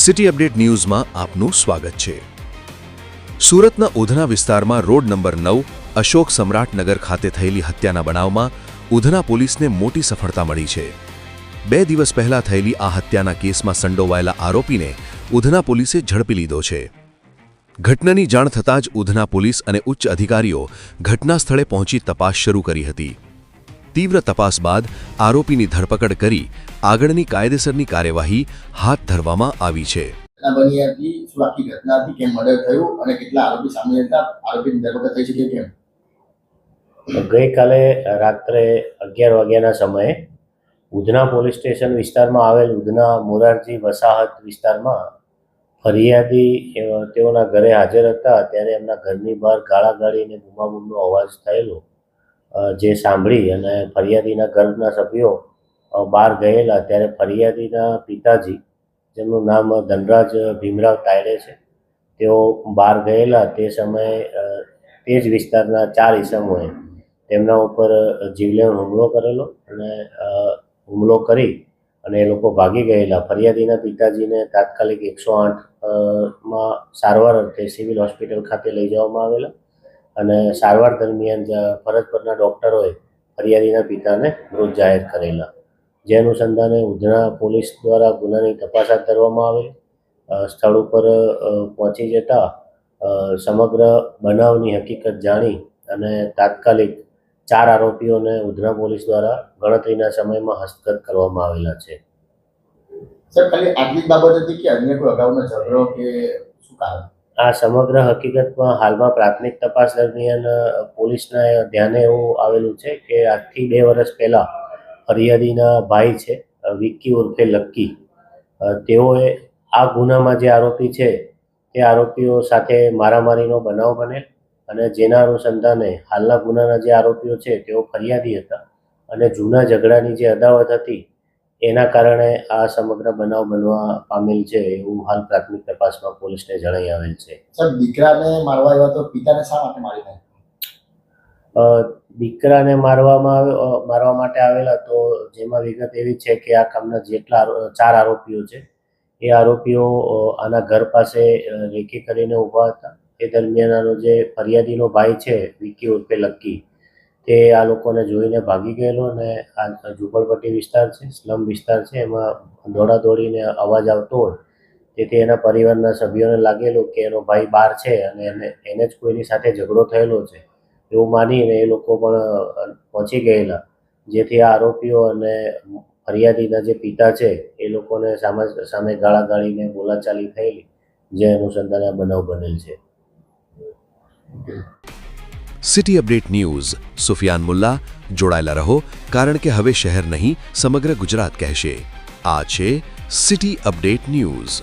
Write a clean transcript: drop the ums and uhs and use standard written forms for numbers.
City update ન્યૂઝમાં આપનું સ્વાગત છે। સુરતના ઉધના વિસ્તારમાં રોડ નંબર 9 અશોક સમ્રાટનગર ખાતે થયેલી હત્યાના બનાવમાં ઉધના પોલીસને મોટી સફળતા મળી છે। 2 દિવસ પહેલા થયેલી આ હત્યાના કેસમાં સંડોવાયેલા આરોપીને ઉધના પોલીસે ઝડપી લીધો છે। ઘટનાની જાણ થતાં જ ઉધના પોલીસ અને ઉચ્ચ અધિકારીઓ ઘટના સ્થળે પહોંચી તપાસ શરૂ કરી હતી। तीव्र तपास बाद आरोपीनी धरपकड़ करी आगळनी कायदेसरनी कार्यवाही हाथ धरवामां आवी छे। गई काले रात्रे 11 वाग्याना समये उधना पोलीस स्टेशन विस्तारमां आवेल उधना मोरारजी वसाहत विस्तारमां फरियादी तेओना घरे हाजर हता त्यारे एमना घरनी बहार गाळागाળી ने बूमाबूमनो अवाज थयेलो जे सांभळी अने फरियादीना घરના સભ્યો બહાર ગયેલા ત્યારે ફરિયાદીના પિતાજી જેમનું નામ ધનરાજ ભીમરાવ તાયડે છે તેઓ બહાર ગયેલા તે સમયે તે જ વિસ્તારના 4 ઈસમોએ તેમના ઉપર જીવલેણ હુમલો કરેલો અને હુમલો કરી અને એ લોકો ભાગી ગયેલા। ફરિયાદીના પિતાજીને તાત્કાલિક 108 માં સારવાર અર્થે સિવિલ હોસ્પિટલ ખાતે લઈ જવામાં આવેલા અને સારવાર દરમિયાન ફરજ પરના ડોક્ટરોએ ફરિયાદીના પિતાને મૃત જાહેર કરેલા। જે અનુસંધાને ઉધના પોલીસ દ્વારા ગુનાની તપાસ હાથ ધરવામાં આવેલ। સ્થળ ઉપર પહોંચી જતા સમગ્ર બનાવની હકીકત જાણી અને તાત્કાલિક 4 આરોપીઓને ઉધના પોલીસ દ્વારા ગણતરીના સમયમાં હસ્તગત કરવામાં આવેલા છે। સર ખાલી આટલી જ બાબત હતી કે અન્ય કોઈ અગાઉનો ઝઘડો કે શું કારણ? આ સમગ્ર હકીકતમાં હાલમાં પ્રાથમિક તપાસ દરમિયાન પોલીસના ધ્યાને એવું આવેલું છે કે આજથી 2 વર્ષ પહેલાં ફરિયાદીના ભાઈ છે વિક્કી ઉર્ફે લક્કી તેઓએ આ ગુનામાં જે આરોપી છે તે આરોપીઓ સાથે મારામારીનો બનાવ બનેલ અને જેના અનુસંધાને હાલના ગુનાના જે આરોપીઓ છે તેઓ ફરિયાદી હતા અને જૂના ઝઘડાની જે અદાવત હતી એના કારણે આ સમગ્ર બનાવ બનવા પામેલ છે એવું હાલ પ્રાથમિક તપાસમાં પોલીસને જણાઈ આવેલ છે। સર દીકરાને મારવા આવ્યા તો પિતાને શા માટે મારી નાખ્યો? દીકરાને મારવા માટે આવેલા તો જેમાં વિગત એવી છે કે આ કામના જેટલા 4 આરોપીઓ છે એ આરોપીઓ આના ઘર પાસે રેકી કરીને ઊભા હતા। એ દરમિયાન આનો જે ફરિયાદીનો ભાઈ છે વિક્કી ઉર્ફે લક્કી તે આ લોકોને જોઈને ભાગી ગયેલો અને આ ઝૂંપડપટ્ટી વિસ્તાર છે સ્લમ વિસ્તાર છે એમાં દોડાદોડીને અવાજ આવતો હોય તેથી એના પરિવારના સભ્યોને લાગેલું કે એનો ભાઈ બહાર છે અને એને જ કોઈની સાથે ઝઘડો થયેલો છે એવું માનીને એ લોકો પણ પહોંચી ગયેલા જેથી આ આરોપીઓ અને ફરિયાદીના જે પિતા છે એ લોકોને સામે ગાળાગાળીને બોલાચાલી થયેલી જે અનુસંધાને આ બનાવ બનેલ છે। City update news Sufiyan Mulla જોડાયેલા રહો કારણ કે હવે શહેર નહીં સમગ્ર ગુજરાત કહેશે। આ છે સિટી અપડેટ ન્યૂઝ।